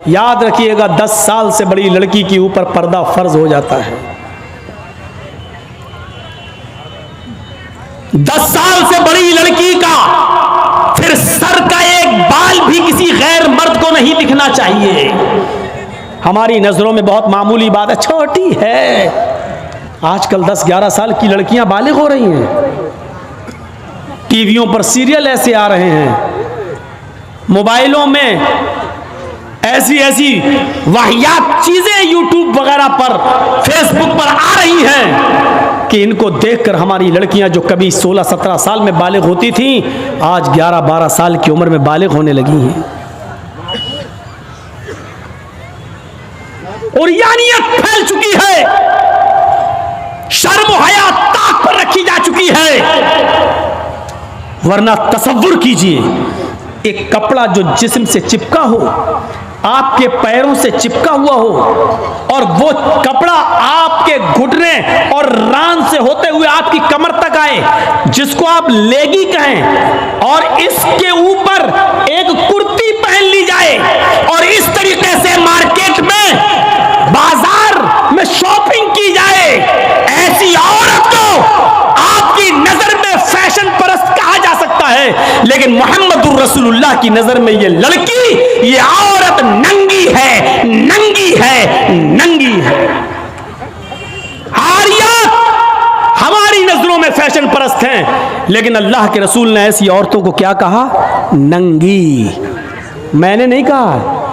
याद रखिएगा 10 साल से बड़ी लड़की के ऊपर पर्दा फर्ज हो जाता है। 10 साल से बड़ी लड़की का फिर सर का एक बाल भी किसी गैर मर्द को नहीं दिखना चाहिए। हमारी नजरों में बहुत मामूली बात है, छोटी है। आजकल 10-11 साल की लड़कियां बालिग हो रही हैं। टीवियों पर सीरियल ऐसे आ रहे हैं, मोबाइलों में ऐसी ऐसी वाहियात चीजें यूट्यूब वगैरह पर, फेसबुक पर आ रही हैं कि इनको देखकर हमारी लड़कियां जो कभी 16-17 साल में बालिग होती थीं, आज 11-12 साल की उम्र में बालिग होने लगी हैं। और यानियत फैल चुकी है, शर्म हया ताक पर रखी जा चुकी है। वरना तसव्वुर कीजिए, एक कपड़ा जो जिस्म से चिपका हो, आपके पैरों से चिपका हुआ हो, और वो कपड़ा आपके घुटने और रान से होते हुए आपकी कमर तक आए, जिसको आप लेगी कहें, और इसके ऊपर एक कुर्ती पहन ली जाए और इस तरीके से मार्केट में, बाजार में शॉपिंग की जाए, ऐसी औरत को आपकी नजर में फैशन परस्त कहा जा सकता है। लेकिन मोहम्मदुर रसूलुल्लाह की नजर में ये लड़की, ये औरत नंगी है, नंगी है, नंगी है। आरियात हमारी नजरों में फैशन परस्त हैं, लेकिन अल्लाह के रसूल ने ऐसी औरतों को क्या कहा? नंगी। मैंने नहीं कहा।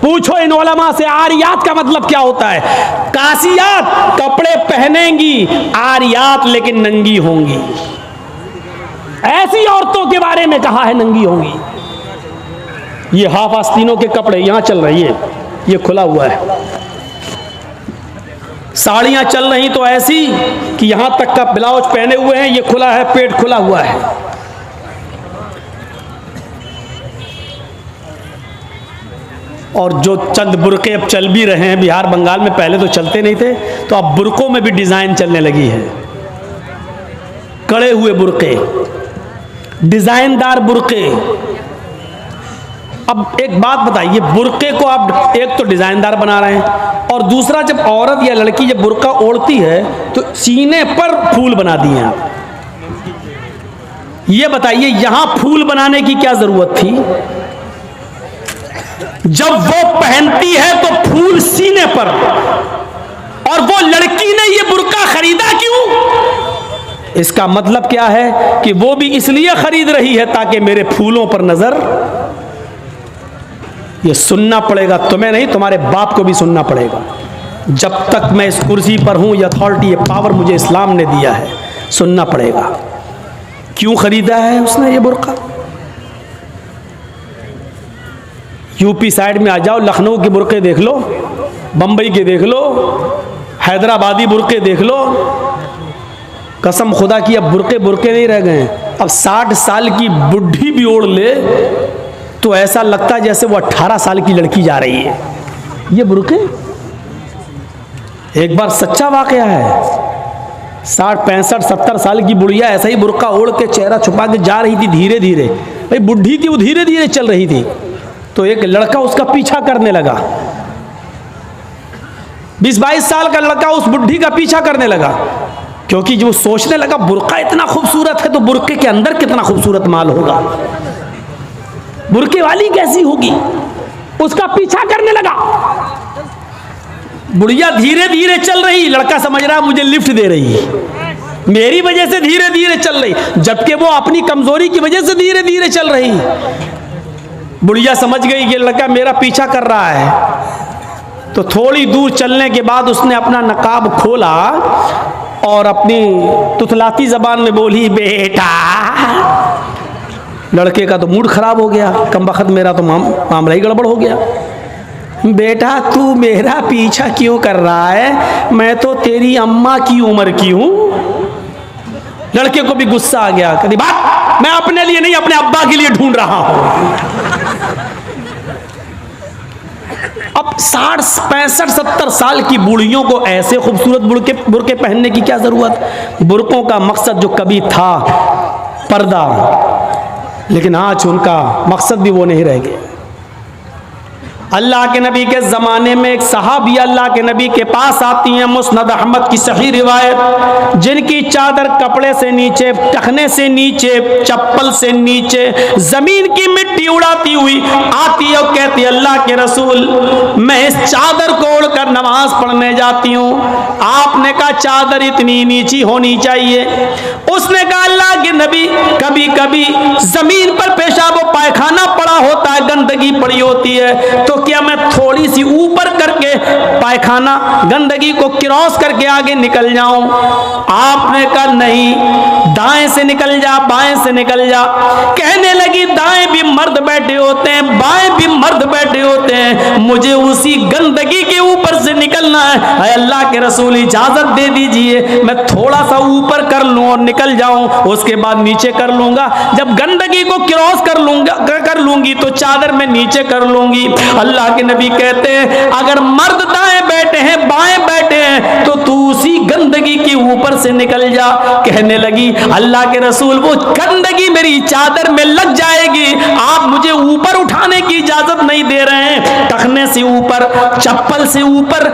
पूछो इन उलमा से आरियात का मतलब क्या होता है। कासियात कपड़े पहनेंगी, आरियात लेकिन नंगी होंगी। ऐसी औरतों के बारे में कहा है नंगी होंगी। ये हाफ आस्तीनों के कपड़े यहां चल रही है, ये खुला हुआ है। साड़ियां चल रही तो ऐसी कि यहां तक का ब्लाउज पहने हुए हैं, ये खुला है, पेट खुला हुआ है। और जो चंद बुरके अब चल भी रहे हैं बिहार बंगाल में, पहले तो चलते नहीं थे, तो अब बुरकों में भी डिजाइन चलने लगी है। कड़े हुए बुरके, डिजाइनदार बुरके। अब एक बात बताइए, बुरके को आप एक तो डिजाइनदार बना रहे हैं, और दूसरा जब औरत या लड़की जब बुरका ओढ़ती है तो सीने पर फूल बना दिए आप। ये बताइए यहां फूल बनाने की क्या जरूरत थी? जब वो पहनती है तो फूल सीने पर, और वो लड़की ने ये बुर्का खरीदा क्यों? इसका मतलब क्या है कि वो भी इसलिए खरीद रही है ताकि मेरे फूलों पर नजर। ये सुनना पड़ेगा, तुम्हें नहीं, तुम्हारे बाप को भी सुनना पड़ेगा। जब तक मैं इस कुर्सी पर हूं, ये अथॉरिटी, ये पावर मुझे इस्लाम ने दिया है, सुनना पड़ेगा। क्यों खरीदा है उसने ये बुर्का? यूपी साइड में आ जाओ, लखनऊ के बुरके देख लो, बंबई के देख लो, हैदराबादी बुरके देख लो। कसम खुदा की अब बुरके बुरके नहीं रह गए। अब 60 साल की बुढ़ी भी ओढ़ ले तो ऐसा लगता है जैसे वो 18 साल की लड़की जा रही है। ये बुरके एक बार सच्चा वाकया है। 60, 65, 70 साल की बुढ़िया ऐसा ही बुरका ओढ़ के चेहरा छुपा के जा रही थी धीरे धीरे। भाई बुढ़ी थी, वो धीरे धीरे चल रही थी, तो एक लड़का उसका पीछा करने लगा। 20-22 साल का लड़का उस बुढ़ी का पीछा करने लगा, क्योंकि जो सोचने लगा बुर्का इतना खूबसूरत है तो बुर्के के अंदर कितना खूबसूरत माल होगा, बुर्के वाली कैसी होगी। उसका पीछा करने लगा। बुढ़िया धीरे धीरे चल रही, लड़का समझ रहा मुझे लिफ्ट दे रही है, मेरी वजह से धीरे धीरे चल रही, जबकि वो अपनी कमजोरी की वजह से धीरे धीरे चल रही। बुढ़िया समझ गई ये लड़का मेरा पीछा कर रहा है, तो थोड़ी दूर चलने के बाद उसने अपना नकाब खोला और अपनी तुतलाती जबान में बोली, बेटा। लड़के का तो मूड खराब हो गया, कमबख्त मेरा तो मामला ही गड़बड़ हो गया। बेटा तू मेरा पीछा क्यों कर रहा है? मैं तो तेरी अम्मा की उम्र की हूं। लड़के को भी गुस्सा आ गया, कभी बात मैं अपने लिए नहीं अपने अब्बा के लिए ढूंढ रहा हूं। अब 60, 65, 70 साल की बूढ़ियों को ऐसे खूबसूरत बुरके पहनने की क्या जरूरत? बुरकों का मकसद जो कभी था पर्दा, लेकिन आज उनका मकसद भी वो नहीं रह गया। अल्लाह के नबी के ज़माने में एक सहाबी अल्लाह के नबी के पास आती हैं, मुस्नद अहमद की सही रिवायत, जिनकी चादर कपड़े से नीचे, टखने से नीचे, चप्पल से नीचे ज़मीन की मिट्टी उड़ाती हुई आती है और कहती है अल्लाह के रसूल मैं इस चादर को ओढ़कर नमाज पढ़ने जाती हूँ। आपने कहा चादर इतनी नीची होनी चाहिए। उसने कहा अल्लाह के नबी कभी कभी ज़मीन पर पेशाब व पायखाना पड़ा होता है, गंदगी पड़ी होती है, तो क्या मैं थोड़ी सी ऊपर करके पायखाना गंदगी को क्रॉस करके आगे निकल जाऊं? आपने कहा नहीं, दाएं से निकल जा, बाएं से निकल जा। कहने लगी दाएं भी मर्द बैठे होते हैं, बाएं भी मर्द बैठे होते हैं, मुझे उसी गंदगी के ऊपर से निकलना है। अल्लाह के रसूल इजाजत दे दीजिए, मैं थोड़ा सा ऊपर कर लूं और निकल जाऊं, उसके बाद नीचे कर लूंगा। जब गंदगी को क्रॉस कर लूंगी तो चादर में नीचे कर लूंगी। अल्लाह के नबी कहते हैं अगर मर्द दाएं बैठे हैं, बाएं बैठे हैं, तो तू उसी गंदगी के ऊपर से निकल जा। कहने लगी अल्लाह के रसूल वो गंदगी मेरी चादर में लग जाएगी, आप मुझे ऊपर उठाने की इजाजत नहीं दे रहे हैं। टखने से ऊपर, चप्पल से ऊपर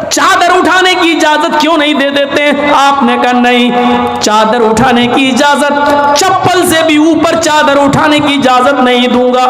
चादर उठाने की इजाजत क्यों नहीं दे देते? आपने कहा नहीं, चादर उठाने की इजाजत, चप्पल से भी ऊपर चादर उठाने की इजाजत नहीं दूंगा।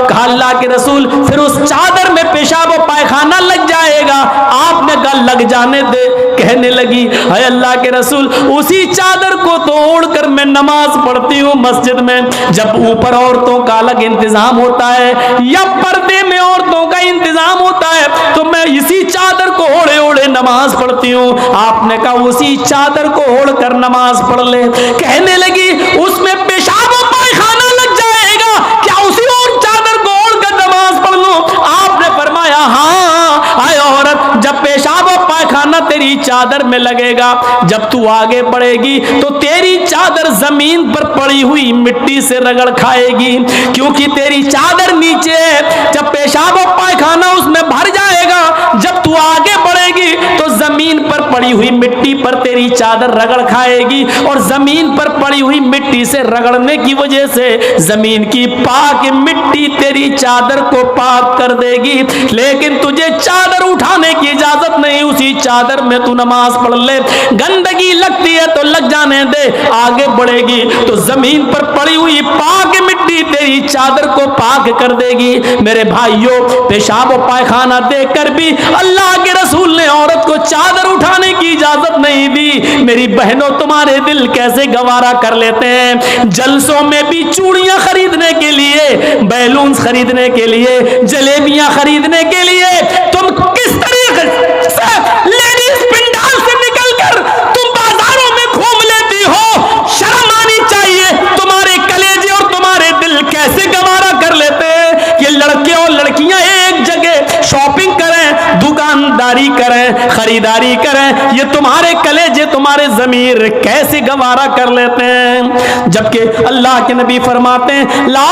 कहा अल्लाह के रसूल फिर उस चादर में पेशाब और पायखाना लग जाएगा। आपने कहा लग जाने दे। कहने लगी है अल्लाह के रसूल उसी चादर को तोड़कर मैं नमाज पढ़ती हूँ मस्जिद में। जब ऊपर औरतों का अलग इंतजाम होता है या पर्दे में औरतों का इंतजाम होता है, तो मैं इसी चादर को ओढ़े ओढ़े नमाज पढ़ती हूँ। आपने कहा उसी चादर को ओढ़कर नमाज पढ़ ले। कहने लगी उसमें पेशाब और पायखाना लग जाएगा, क्या उसी और चादर को ओढ़कर नमाज पढ़ लूं? आपने फरमाया हाँ, आए औरत जब पेशाब और पायखाना तेरी चादर में लगेगा, जब तू आगे बढ़ेगी तो तेरी चादर जमीन पर पड़ी हुई मिट्टी से रगड़ खाएगी, क्योंकि तेरी चादर नीचे है। जब पेशाब और पायखाना उसमें भर जाएगा, जब तू आगे बढ़ेगी तो जमीन पर पड़ी हुई मिट्टी पर तेरी चादर रगड़ खाएगी, और जमीन पर पड़ी हुई मिट्टी से रगड़ने की वजह से जमीन की पाक मिट्टी तेरी चादर को पाक कर देगी। लेकिन तुझे चादर उठाने की इजाजत नहीं, उसी चादर में तू नमाज पढ़ ले। गंदगी लगती है तो लग जाने दे, आगे बढ़ेगी तो जमीन पर पड़ी हुई पाक मिट्टी तेरी चादर को पाक कर देगी। मेरे भाइयों, पेशाब और पायखाना देखकर भी अल्लाह के रसूल ने औरत को चादर उठाने की इजाजत नहीं दी। मेरी बहनों, तुम्हारे दिल कैसे गवारा कर लेते हैं? जलसों में भी चूड़ियां खरीदने के लिए, बैलून खरीदने के लिए, जलेबियां खरीदने के लिए तुम किस तरीके से लेडीज पंडाल से निकलकर तुम बाजारों में घूम लेती हो? शर्म आनी चाहिए। तुम्हारे कलेजे और तुम्हारे दिल कैसे गवारा कर लेते हैं कि लड़के और लड़कियां एक जगह शॉपिंग करें, दुकानदारी करें, खरीदारी करें? ये तुम्हारे कलेजे, तुम्हारे ज़मीर कैसे गवारा कर लेते हैं? जबकि अल्लाह के नबी फरमाते हैं ला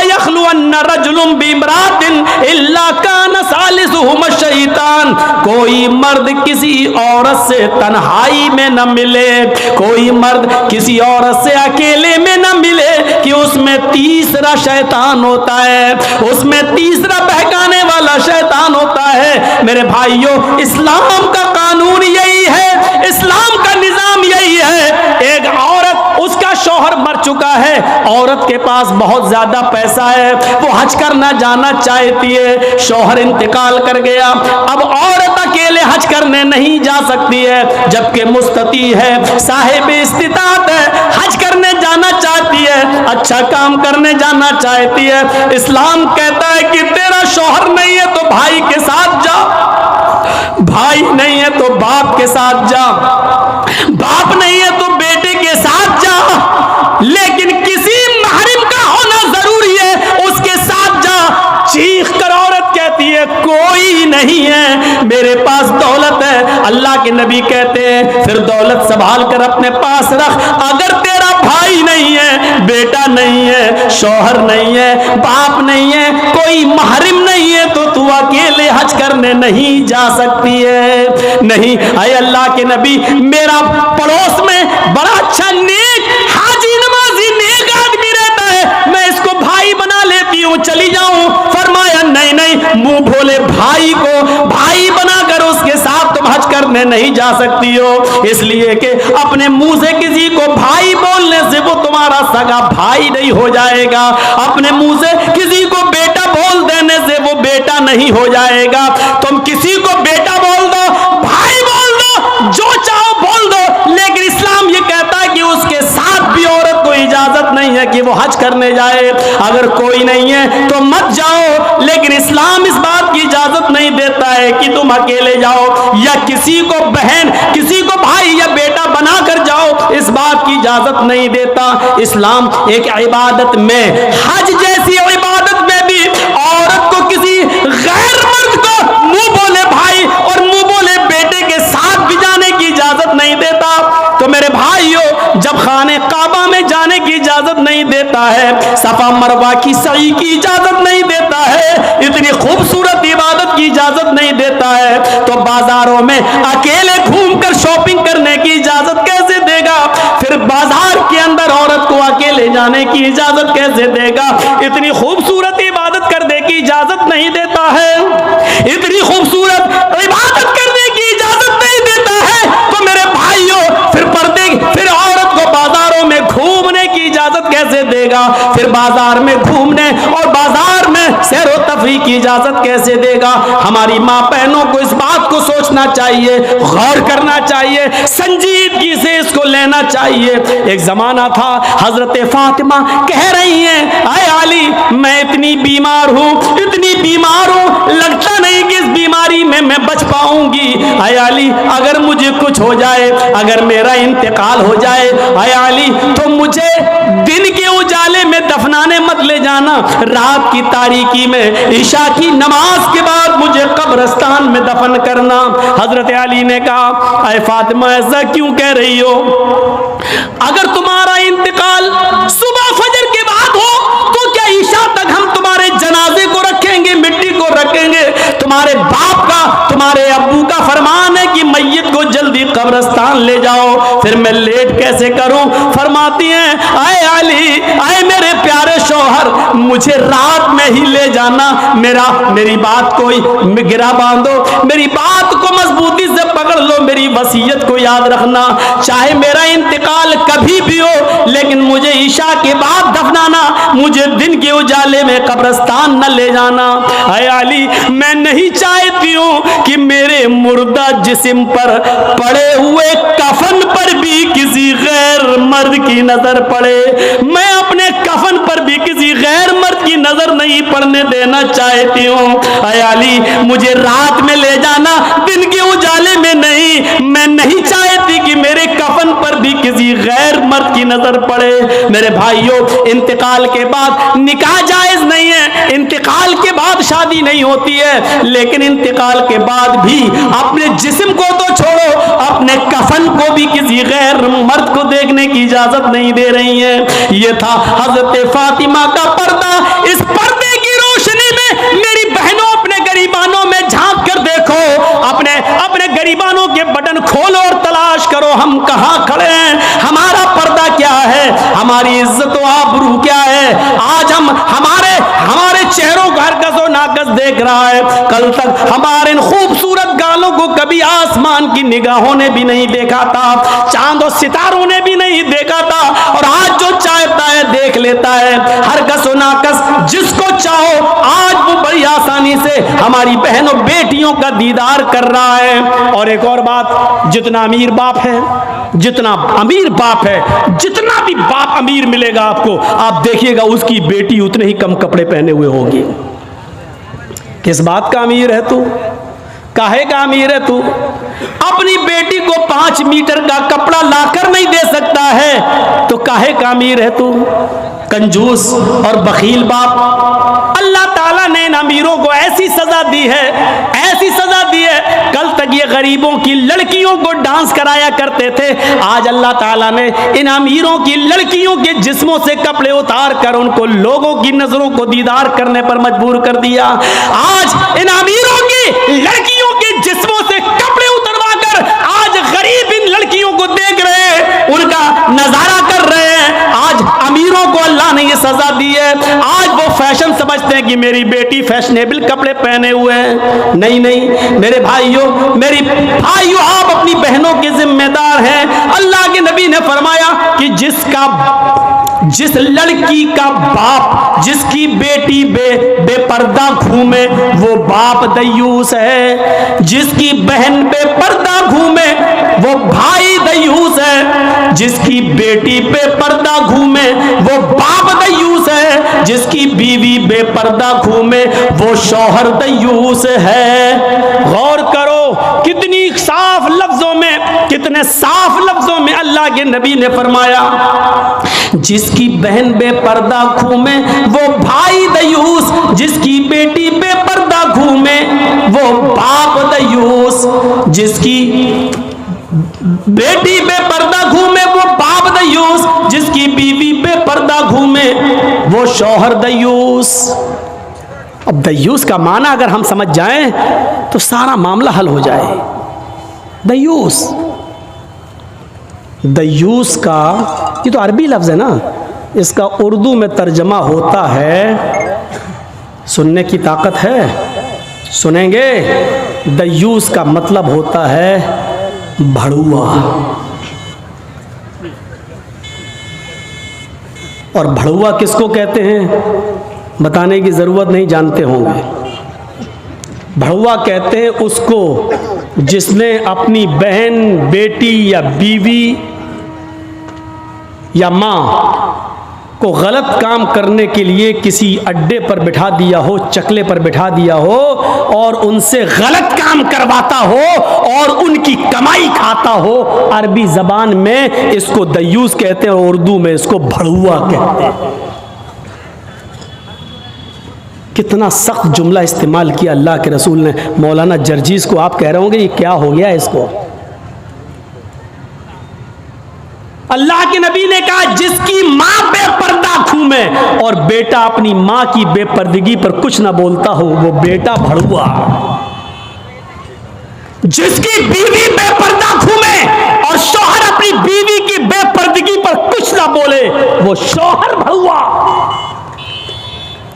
यखलुअन्न रजुलुन बिमरातिन इल्ला कान सालिसुहुम शैतान। कोई मर्द किसी औरत से तन्हाई में न मिले, कोई मर्द किसी औरत से अकेले में न मिले कि उसमें तीसरा शैतान होता है, उसमें तीसरा बहकाने वाला शैतान होता है। मेरे भाइयों, इस्लाम का कानून यही है, इस्लाम का निजाम यही है। एक औरत, उसका शौहर मर चुका है, औरत के पास बहुत ज्यादा पैसा है, वो हज करना जाना चाहती है, शौहर इंतकाल कर गया, अब औरत अकेले हज करने नहीं जा सकती है, जबकि मुस्तती है, साहिब इस्तिताअत है, हज करने जाना चाहती है, अच्छा काम करने जाना चाहती है। इस्लाम कहता है कि तेरा शौहर नहीं है तो भाई के साथ जा, भाई नहीं है तो बाप के साथ जा, बाप नहीं है तो बेटे के साथ जा, लेकिन किसी महरिम का होना जरूरी है, उसके साथ जा। चीख कर औरत कहती है कोई नहीं है, मेरे पास दौलत है। अल्लाह के नबी कहते हैं फिर दौलत संभाल कर अपने पास रख। अगर तेरा भाई नहीं है, बेटा नहीं है, शौहर नहीं है, बाप नहीं है, कोई महरिम नहीं है, तो तू अकेले हज करने नहीं जा सकती है। नहीं, अय अल्लाह के नबी, मेरा पड़ोस में बड़ा अच्छा नेक हाजी नमाजी नेक आदमी रहता है, मैं इसको भाई बना लेती हूँ, चली जाऊं? फरमाया नहीं नहीं, मुंह भोले भाई को भाई बनाकर उसके साथ तुम हज करने नहीं जा सकती हो, इसलिए कि अपने मुंह से किसी को भाई बोलने से वो तुम्हारा सगा भाई नहीं हो जाएगा, अपने मुंह से किसी को बेटा बोल देने से वो बेटा नहीं हो जाएगा। तुम किसी को बेटा बोल दो, भाई बोल दो, जो चाहो बोल दो, लेकिन इस्लाम ये कहता है कि उसके साथ भी औरत को इजाजत नहीं है कि वो हज करने जाए। अगर कोई नहीं है तो मत जाओ, लेकिन इस्लाम इस बात की इजाजत नहीं देता है कि तुम अकेले जाओ या किसी को बहन, किसी को भाई या बेटा बनाकर जाओ, इस बात की इजाजत नहीं देता। इस्लाम एक इबादत में, हज जैसी इबादत में भी औरत को किसी गैर मर्द को मुंह बोले भाई और मुंह बोले बेटे के साथ भी जाने की इजाजत नहीं देता। तो मेरे भाइयों, जब खाने काबा में जाने की इजाजत नहीं देता है, सफा मरवा की सई की इजाजत नहीं देता है, इतनी खूबसूरत इबादत की इजाजत नहीं देता है, तो बाजारों में अकेले घूमकर शॉपिंग करने की इजाजत कैसे देगा? फिर बाजार के अंदर औरत को अकेले जाने की इजाजत कैसे देगा? इतनी खूबसूरत इबादत करने की इजाजत नहीं देता है, इतनी खूबसूरत इबादत करने की इजाजत नहीं देता है, तो मेरे भाइयों फिर औरत को बाजारों में घूमने की इजाजत कैसे देगा? फिर बाजार में घूमने और बाजार में सैर व तफरीह की इजाजत कैसे देगा? हमारी माँ बहनों को इस बात को सोचना चाहिए, गौर करना चाहिए, संजीदगी से इसको लेना चाहिए। एक जमाना था, हजरत फातिमा कह रही हैं, आए अली, मैं इतनी बीमार हूँ, इतनी बीमार हूँ, लगता नहीं कि इस बीमारी में मैं बच पाऊंगी। आए अली, अगर मुझे कुछ हो जाए, अगर मेरा इंतकाल हो जाए, आए अली, तो मुझे दिन के उजाले में दफनाने मत ले जाना, रात की तारीकी में ईशा की नमाज के बाद मुझे कब्रिस्तान में दफन करना। हजरत अली ने कहा, आए फातिमा, ऐसा क्यों कह रही हो? अगर तुम्हारा इंतकाल सुबह फजर के बाद हो तो क्या ईशा तक हम तुम्हारे जनाजे को रखेंगे, मिट्टी को रखेंगे? तुम्हारे बाप का, तुम्हारे अब्बू का फरमान है कि मैयत को जल्दी कब्रिस्तान ले जाओ, फिर मैं लेट कैसे करूं? फरमाती हैं, आए अली, आए मेरे प्यारे शौहर, मुझे रात में ही ले जाना, मेरी बात को गिरा बांधो, मेरी बात को मजबूती से पकड़ लो, मेरी वसीयत को याद रखना, चाहे मेरा इंतकाल कभी भी हो, लेकिन मुझे ईशा के बाद दफनाना, मुझे दिन के उजाले में कब्रिस्तान न ले जाना। आए अली, मैं नहीं चाहती हूं कि मेरे मुर्दा जिस्म पर पड़े हुए कफन पर भी किसी गैर मर्द की नजर पड़े, मैं अपने कफन पर भी किसी गैर मर्द की नजर नहीं पड़ने देना चाहती हूं। आए अली, मुझे रात में ले जाना, दिन के उजाले में नहीं। मैं नहीं चाहती कि मेरे कफन पर भी किसी गैर मर्द की नजर पड़े। मेरे भाइयों, इंतकाल के बाद निकाह जायज नहीं है, इंतकाल के बाद शादी नहीं होती है, लेकिन इंतकाल के बाद भी अपने जिस्म को तो छोड़ो, अपने कफन को भी किसी गैर मर्द को देखने की इजाजत नहीं दे रही है। यह था हजरत फातिमा का पर्दा। इस पर्दे की रोशनी में मेरी बहनों, अपने गरीबानों में झांक कर देखो, अपने गरीबानों के बटन खोलो और तलाश करो, हम कहां खड़े हैं, हमारा पर्दा क्या है, हमारी इज्जत व आबरू क्या है। आज हमारे चेहरों को हरकस और नाकस देख रहा है, कल तक हमारे इन खूबसूरत गालों को कभी आसमान की निगाहों ने भी नहीं देखा था, चांद और सितारों ने भी नहीं देखा था, और आज जो चाहता है देख लेता है, हरकस और नाकस जिसको चाहो आज वो बड़ी आसानी से हमारी बहनों बेटियों का दीदार कर रहा है। और एक और बात, जितना अमीर बाप है, जितना अमीर बाप है, जितना भी बाप अमीर मिलेगा आपको, आप देखिएगा उसकी बेटी उतने ही कम कपड़े पहने हुए होगी। किस बात का अमीर है तू? काहे का अमीर है तू? अपनी बेटी को 5 मीटर का कपड़ा लाकर नहीं दे सकता है तो काहे का अमीर है तू? कंजूस और बखील बाप। अल्लाह ताला ने इन अमीरों को ऐसी सजा दी है, ऐसी सजा दी है। कल तक ये गरीबों की लड़कियों को डांस कराया करते थे, आज अल्लाह ताला ने इन अमीरों की लड़कियों के जिस्मों से कपड़े उतार कर उनको लोगों की नजरों को दीदार करने पर मजबूर कर दिया। आज इन अमीरों की लड़कियों के जिस्मों से कपड़े उतरवा कर आज गरीब इन लड़कियों को देख रहे हैं, उनका नजारा कर रहे हैं। आज अमीरों को अल्लाह ने ये सजा दी है। आज वो फैशन समझते हैं कि मेरी बेटी फैशनेबल कपड़े पहने हुए हैं। नहीं नहीं मेरे भाइयों, मेरी भाइयों, आप अपनी बहनों के जिम्मेदार हैं। अल्लाह के नबी ने फरमाया कि जिस लड़की का बाप, जिसकी बेटी बेपर्दा घूमे, वो बाप दयूस है। जिसकी बहन बेपर्दा घूमे, वो भाई दयूस है। जिसकी बेटी बेपर्दा घूमे, वो बाप दयूस है। जिसकी बीवी बेपर्दा घूमे, वो शौहर दयूस है। गौर करो कितनी साफ लफ्जों में, कितने साफ लफ्जों में अल्लाह के नबी ने फरमाया, जिसकी बहन बेपर्दा घूमे वो भाई दयूस, जिसकी बेटी बेपर्दा घूमे वो बाप दयूस, जिसकी बेटी बेपर्दा घूमे वो बाप दयूस, जिसकी बीवी बेपर्दा घूमे वो शौहर दयूस। अब दयूस का माना अगर हम समझ जाएं तो सारा मामला हल हो जाए। दयूस, दयूस का ये तो अरबी लफ्ज़ है ना, इसका उर्दू में तर्जमा होता है, सुनने की ताकत है, सुनेंगे। दयूस का मतलब होता है भड़ुआ। और भड़ुआ किसको कहते हैं बताने की ज़रूरत नहीं, जानते होंगे। भड़ुआ कहते हैं उसको जिसने अपनी बहन, बेटी या बीवी या माँ को गलत काम करने के लिए किसी अड्डे पर बिठा दिया हो, चकले पर बिठा दिया हो और उनसे गलत काम करवाता हो और उनकी कमाई खाता हो। अरबी ज़बान में इसको दयूस कहते हैं और उर्दू में इसको भड़ुआ कहते हैं। कितना सख्त जुमला इस्तेमाल किया अल्लाह के रसूल ने। मौलाना जर्जीस को आप कह रहे होंगे ये क्या हो गया इसको। अल्लाह के नबी ने कहा जिसकी माँ बेपर्दा घूमे और बेटा अपनी माँ की बेपर्दगी पर कुछ ना बोलता हो वो बेटा भड़ुआ। जिसकी बीवी बेपर्दा घूमे और शौहर अपनी बीवी की बेपर्दगी पर कुछ ना बोले वो शौहर भड़ुआ।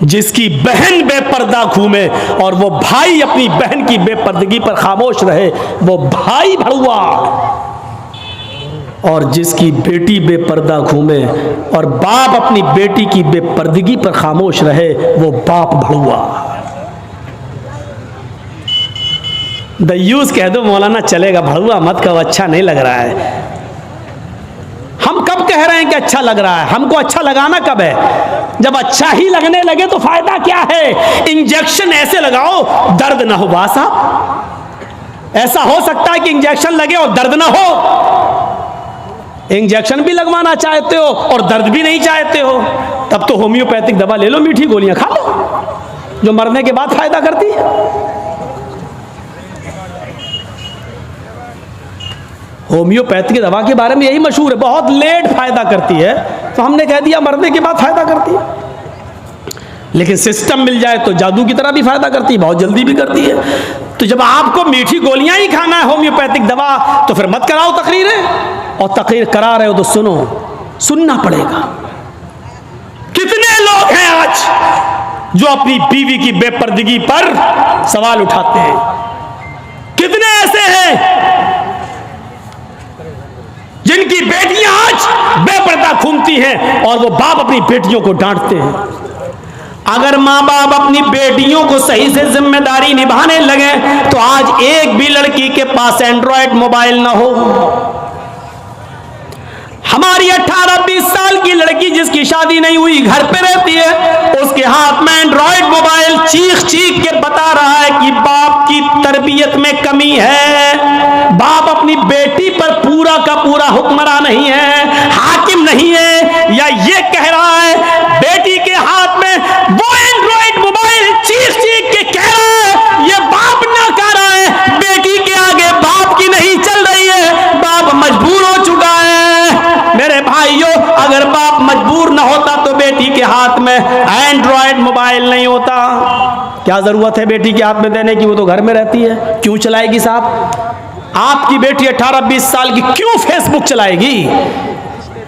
जिसकी बहन बेपर्दा घूमे और वो भाई अपनी बहन की बेपर्दगी पर खामोश रहे वो भाई भड़ुआ। और जिसकी बेटी बेपर्दा घूमे और बाप अपनी बेटी की बेपर्दगी पर खामोश रहे वो बाप भड़ुआ। दयूस कह दो मौलाना चलेगा, भड़ुआ मत कहो, अच्छा नहीं लग रहा है। हम कब कह रहे हैं कि अच्छा लग रहा है? हमको अच्छा लगाना कब है? जब अच्छा ही लगने लगे तो फायदा क्या है? इंजेक्शन ऐसे लगाओ दर्द ना हो। बासा ऐसा हो सकता है कि इंजेक्शन लगे और दर्द ना हो। इंजेक्शन भी लगवाना चाहते हो और दर्द भी नहीं चाहते हो, तब तो होम्योपैथिक दवा ले लो, मीठी गोलियां खा लो जो मरने के बाद फायदा करती है। होम्योपैथिक दवा के बारे में यही मशहूर है, बहुत लेट फायदा करती है, तो हमने कह दिया मरने के बाद फायदा करती है। लेकिन सिस्टम मिल जाए तो जादू की तरह भी फायदा करती है, बहुत जल्दी भी करती है। तो जब आपको मीठी गोलियां ही खाना है होम्योपैथिक दवा, तो फिर मत कराओ तकरीरें। और तकरीर करा रहे हो तो सुनो, सुनना पड़ेगा। कितने लोग हैं आज जो अपनी बीवी की बेपर्दगी पर सवाल उठाते हैं? कितने ऐसे हैं जिनकी बेटियां आज बेपर्दा घूमती हैं और वो बाप अपनी बेटियों को डांटते हैं? अगर माँ बाप अपनी बेटियों को सही से जिम्मेदारी निभाने लगे तो आज एक भी लड़की के पास एंड्रॉयड मोबाइल ना हो। हमारी 18-20 साल की लड़की जिसकी शादी नहीं हुई घर पे रहती है, उसके हाथ में एंड्रॉयड मोबाइल चीख चीख के बता रहा है कि बाप की तरबियत में कमी है, बाप अपनी बेटी पर पूरा का पूरा हुक्मरान नहीं है, हाकिम नहीं है, या ये कह रहा है बेटी के हाथ में वो एंड्रॉयड मोबाइल चीख चीख के कह रहा है ये बाप ना कह रहा है, बेटी के आगे बाप की नहीं चल रही है, बाप मजबूर हो चुका है। मेरे भाइयों, अगर बाप मजबूर ना होता तो बेटी के हाथ में एंड्रॉयड मोबाइल नहीं होता। क्या जरूरत है बेटी के हाथ में देने की? वो तो घर में रहती है, क्यों चलाएगी साहब? आपकी बेटी 18-20 साल की क्यों फेसबुक चलाएगी,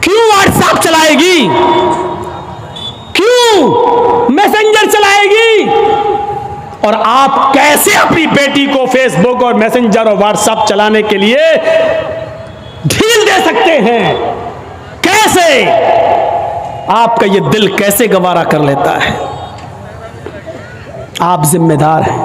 क्यों व्हाट्सएप चलाएगी? क्यों मैसेंजर चलाएगी? और आप कैसे अपनी बेटी को फेसबुक और मैसेंजर और व्हाट्सएप चलाने के लिए ढील दे सकते हैं? कैसे? आपका ये दिल कैसे गवारा कर लेता है? आप जिम्मेदार हैं।